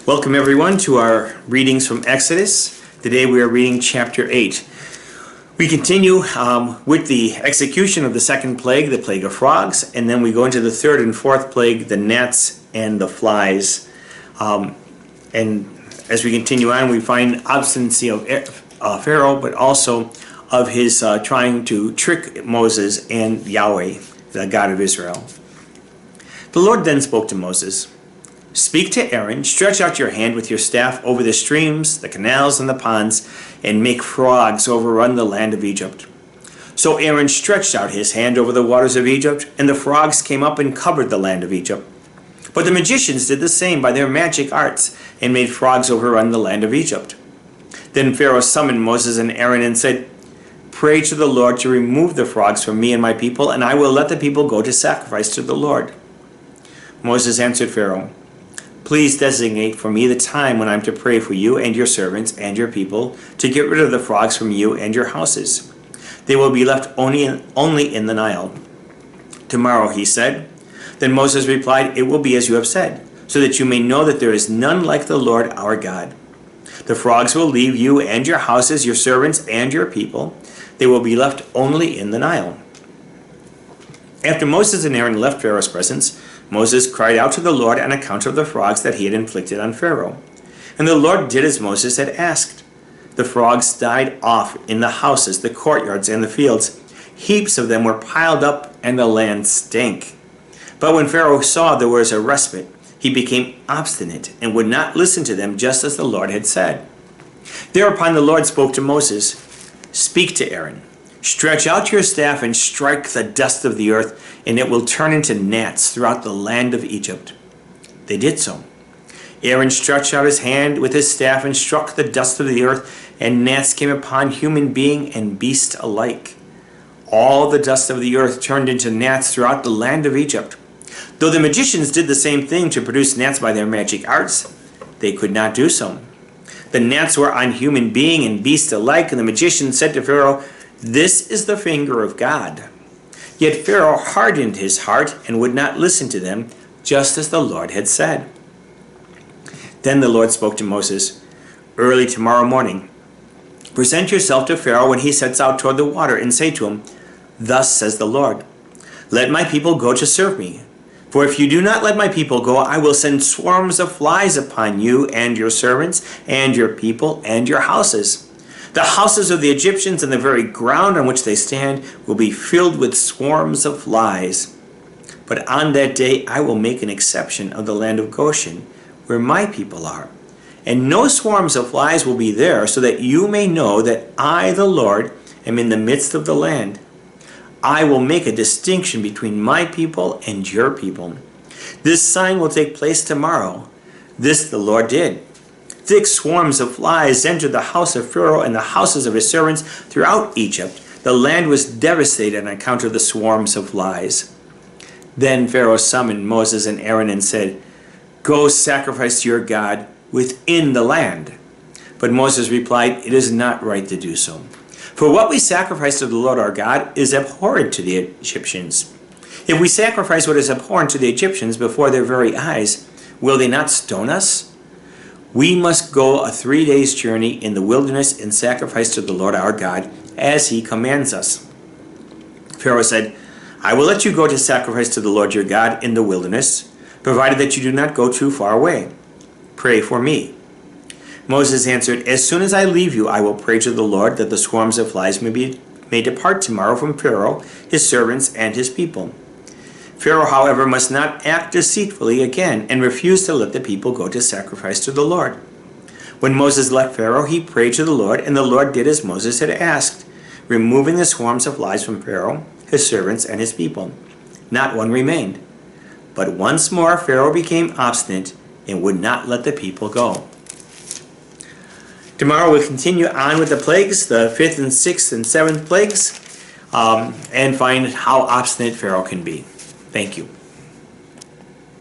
Welcome everyone to our readings from Exodus. Today we are reading chapter 8. We continue with the execution of the second plague, the plague of frogs, and then we go into the third and fourth plague, the gnats and the flies. And as we continue on, we find obstinacy of Pharaoh, but also of his trying to trick Moses and Yahweh, the God of Israel. The Lord then spoke to Moses. Speak to Aaron, stretch out your hand with your staff over the streams, the canals, and the ponds, and make frogs overrun the land of Egypt. So Aaron stretched out his hand over the waters of Egypt, and the frogs came up and covered the land of Egypt. But the magicians did the same by their magic arts, and made frogs overrun the land of Egypt. Then Pharaoh summoned Moses and Aaron and said, Pray to the Lord to remove the frogs from me and my people, and I will let the people go to sacrifice to the Lord. Moses answered Pharaoh, Please designate for me the time when I am to pray for you and your servants and your people to get rid of the frogs from you and your houses. They will be left only in the Nile. Tomorrow, he said. Then Moses replied, It will be as you have said, so that you may know that there is none like the Lord our God. The frogs will leave you and your houses, your servants and your people. They will be left only in the Nile. After Moses and Aaron left Pharaoh's presence, Moses cried out to the Lord on account of the frogs that he had inflicted on Pharaoh. And the Lord did as Moses had asked. The frogs died off in the houses, the courtyards, and the fields. Heaps of them were piled up, and the land stank. But when Pharaoh saw there was a respite, he became obstinate and would not listen to them, just as the Lord had said. Thereupon the Lord spoke to Moses, Speak to Aaron. Stretch out your staff and strike the dust of the earth, and it will turn into gnats throughout the land of Egypt. They did so. Aaron stretched out his hand with his staff and struck the dust of the earth, and gnats came upon human being and beast alike. All the dust of the earth turned into gnats throughout the land of Egypt. Though the magicians did the same thing to produce gnats by their magic arts, they could not do so. The gnats were on human being and beast alike, and the magician said to Pharaoh, This is the finger of God. Yet Pharaoh hardened his heart and would not listen to them, just as the Lord had said. Then the Lord spoke to Moses, Early tomorrow morning, present yourself to Pharaoh when he sets out toward the water, and say to him, Thus says the Lord, Let my people go to serve me. For if you do not let my people go, I will send swarms of flies upon you and your servants and your people and your houses. The houses of the Egyptians and the very ground on which they stand will be filled with swarms of flies. But on that day I will make an exception of the land of Goshen, where my people are. And no swarms of flies will be there, so that you may know that I, the Lord, am in the midst of the land. I will make a distinction between my people and your people. This sign will take place tomorrow. This the Lord did. Thick swarms of flies entered the house of Pharaoh and the houses of his servants throughout Egypt. The land was devastated on account of the swarms of flies. Then Pharaoh summoned Moses and Aaron and said, Go sacrifice to your God within the land. But Moses replied, It is not right to do so. For what we sacrifice to the Lord our God is abhorrent to the Egyptians. If we sacrifice what is abhorrent to the Egyptians before their very eyes, will they not stone us? We must go a 3 days' journey in the wilderness and sacrifice to the Lord our God, as he commands us. Pharaoh said, I will let you go to sacrifice to the Lord your God in the wilderness, provided that you do not go too far away. Pray for me. Moses answered, As soon as I leave you, I will pray to the Lord that the swarms of flies may depart tomorrow from Pharaoh, his servants, and his people. Pharaoh, however, must not act deceitfully again and refuse to let the people go to sacrifice to the Lord. When Moses left Pharaoh, he prayed to the Lord, and the Lord did as Moses had asked, removing the swarms of flies from Pharaoh, his servants, and his people. Not one remained. But once more Pharaoh became obstinate and would not let the people go. Tomorrow we'll continue on with the plagues, the 5th and 6th and 7th plagues, and find how obstinate Pharaoh can be. Thank you.